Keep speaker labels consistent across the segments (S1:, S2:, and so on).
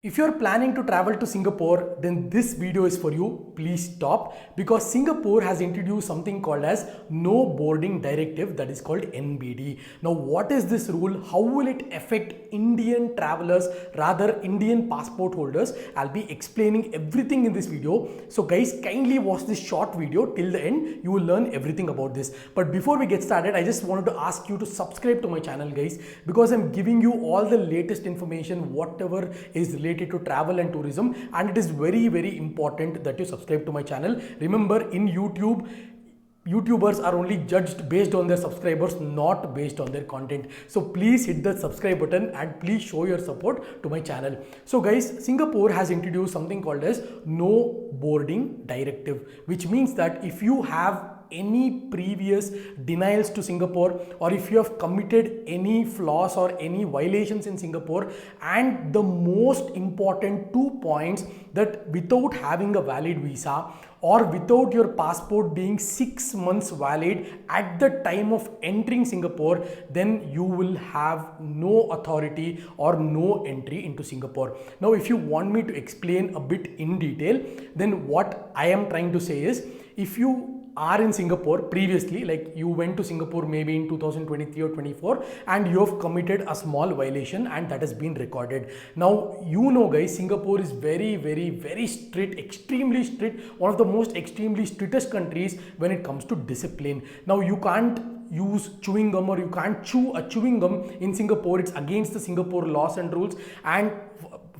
S1: If you're planning to travel to Singapore, then this video is for you. Please stop, because Singapore has introduced something called as no boarding directive, that is called NBD. Now, what is this rule? How will it affect Indian travelers, rather Indian passport holders? I'll be explaining everything in this video. So guys, kindly watch this short video till the end. You will learn everything about this. But before we get started, I just wanted to ask you to subscribe to my channel, guys, because I'm giving you all the latest information, whatever is related to travel and tourism, and it is very important that you subscribe to my channel. Remember, in YouTubers are only judged based on their subscribers, not based on their content. So please hit the subscribe button and please show your support to my channel. So guys, Singapore has introduced something called as no boarding directive, which means that if you have any previous denials to Singapore, or if you have committed any flaws or any violations in Singapore, and the most important 2 points, that without having a valid visa or without your passport being 6 months valid at the time of entering Singapore, then you will have no authority or no entry into Singapore. Now, if you want me to explain a bit in detail, then what I am trying to say is, if you are in Singapore previously, like you went to Singapore maybe in 2023 or 24, and you have committed a small violation and that has been recorded. Now, you know guys, Singapore is very strict, extremely strict, one of the most extremely strictest countries when it comes to discipline. Now, you can't use chewing gum, or you can't chew a chewing gum in Singapore. It's against the Singapore laws and rules. And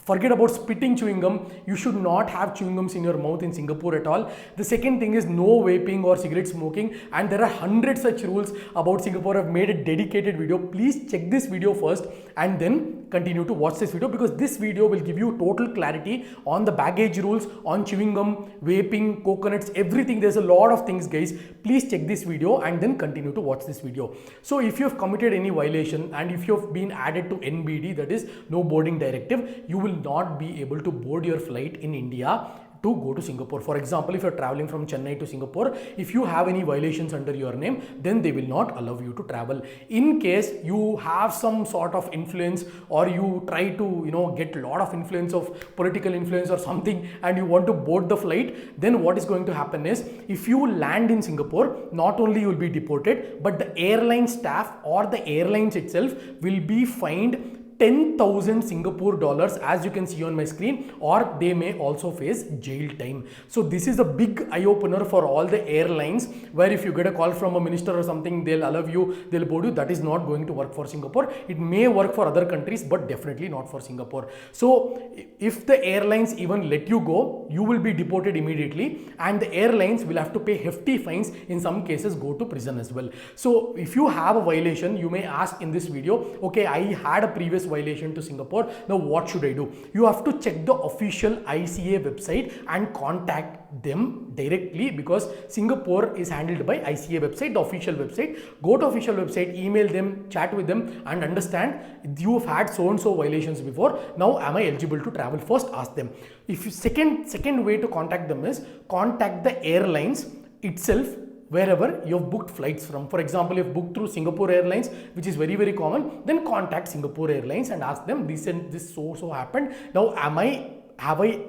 S1: forget about spitting chewing gum. You should not have chewing gums in your mouth in Singapore at all. The second thing is no vaping or cigarette smoking, and there are hundreds such rules about Singapore. I've made a dedicated video. Please check this video first and then continue to watch this video, because this video will give you total clarity on the baggage rules, on chewing gum, vaping, coconuts, everything. There's a lot of things, guys. Please check this video and then continue to watch this video. So if you have committed any violation and if you have been added to NBD, that is no boarding directive, you will not be able to board your flight in India to go to Singapore. For example, if you're traveling from Chennai to Singapore, if you have any violations under your name, then they will not allow you to travel. In case you have some sort of influence, or you try to get a lot of influence, of political influence or something, and you want to board the flight, then what is going to happen is, if you land in Singapore, not only you will be deported, but the airline staff or the airlines itself will be fined 10,000 Singapore dollars, as you can see on my screen, or they may also face jail time. So this is a big eye opener for all the airlines, where if you get a call from a minister or something, they'll allow you, they'll board you. That is not going to work for Singapore. It may work for other countries, but definitely not for Singapore. So if the airlines even let you go, you will be deported immediately, and the airlines will have to pay hefty fines, in some cases go to prison as well. So if you have a violation, you may ask in this video, okay, I had a previous violation to Singapore, now what should I do? You have to check the official ICA website and contact them directly, because Singapore is handled by ICA website, the official website. Go to official website, email them, chat with them, and understand, you have had so and so violations before, now am I eligible to travel? First ask them. If you second way to contact them is contact the airlines itself, wherever you have booked flights from. For example, if booked through Singapore Airlines, which is very common, then contact Singapore Airlines and ask them, this and this so happened. Now, have I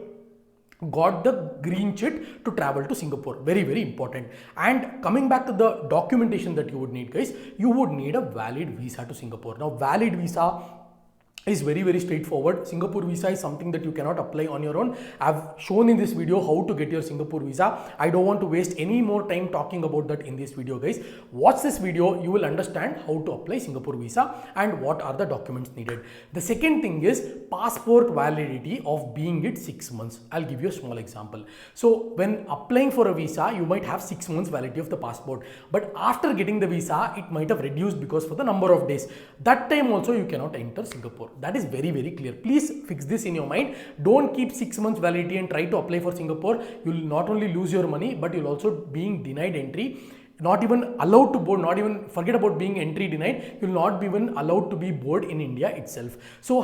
S1: got the green chit to travel to Singapore? Very important. And coming back to the documentation that you would need, guys, you would need a valid visa to Singapore. Now, valid visa is very straightforward. Singapore visa is something that you cannot apply on your own. I've shown in this video how to get your Singapore visa. I don't want to waste any more time talking about that in this video, guys. Watch this video, you will understand how to apply Singapore visa and what are the documents needed. The second thing is passport validity of being it 6 months. I'll give you a small example. So when applying for a visa, you might have 6 months validity of the passport, but after getting the visa, it might have reduced because for the number of days. That time also you cannot enter Singapore. That is very clear. Please fix this in your mind. Don't keep 6 months validity and try to apply for Singapore. You will not only lose your money, but you'll also being denied entry. not even allowed to board, not even forget about being entry denied, you'll not be even allowed to be board in India itself. So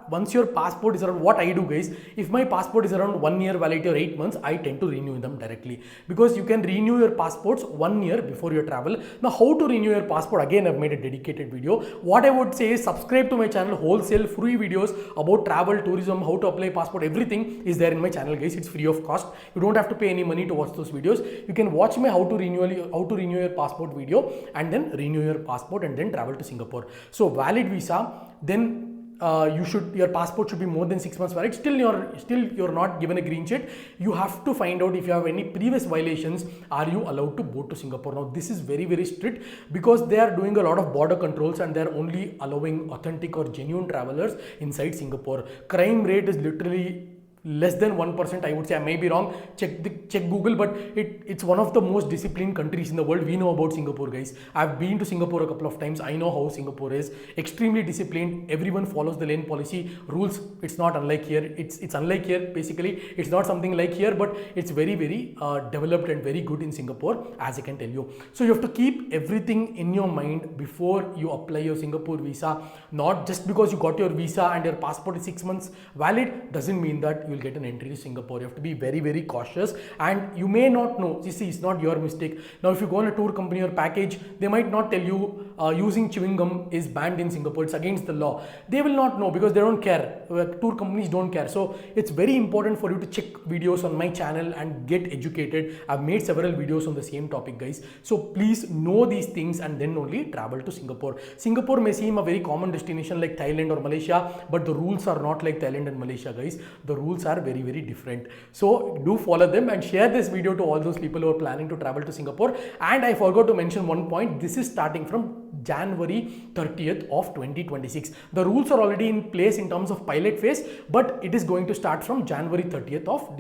S1: once your passport is around, what I do guys, if my passport is around 1 year validity or 8 months, I tend to renew them directly, because you can renew your passports 1 year before your travel. Now how to renew your passport, again I've made a dedicated video. What I would say is subscribe to my channel, wholesale free videos about travel, tourism, how to apply passport, everything is there in my channel guys. It's free of cost. You don't have to pay any money to watch those videos. You can watch my how to renew your passport video and then renew your passport and then travel to Singapore. So valid visa, then your passport should be more than 6 months valid. Still you're not given a green sheet. You have to find out if you have any previous violations, are you allowed to board to Singapore. Now this is very, very strict, because they are doing a lot of border controls and they're only allowing authentic or genuine travelers inside Singapore. Crime rate is literally less than 1%, I would say. I may be wrong, check Google, but it's one of the most disciplined countries in the world. We know about Singapore guys. I've been to Singapore a couple of times. I know how Singapore is. Extremely disciplined. Everyone follows the lane policy rules. It's not unlike here. It's unlike here basically. It's not something like here, but it's very, very developed and very good in Singapore, as I can tell you. So you have to keep everything in your mind before you apply your Singapore visa. Not just because you got your visa and your passport is 6 months valid doesn't mean that you'll get an entry to Singapore. You have to be very, very cautious, and you may not know. You see, it's not your mistake. Now if you go on a tour company or package, they might not tell you using chewing gum is banned in Singapore. It's against the law. They will not know because they don't care. Tour companies don't care. So it's very important for you to check videos on my channel and get educated. I've made several videos on the same topic guys. So please know these things and then only travel to Singapore. Singapore may seem a very common destination like Thailand or Malaysia, but the rules are not like Thailand and Malaysia guys. The rules are very, very different. So do follow them and share this video to all those people who are planning to travel to Singapore. And I forgot to mention one point. This is starting from January 30th of 2026. The rules are already in place in terms of pilot phase, but it is going to start from January 30th of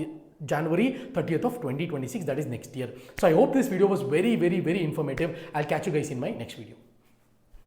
S1: 2026, that is next year. So I hope this video was very, very, very informative. I'll catch you guys in my next video.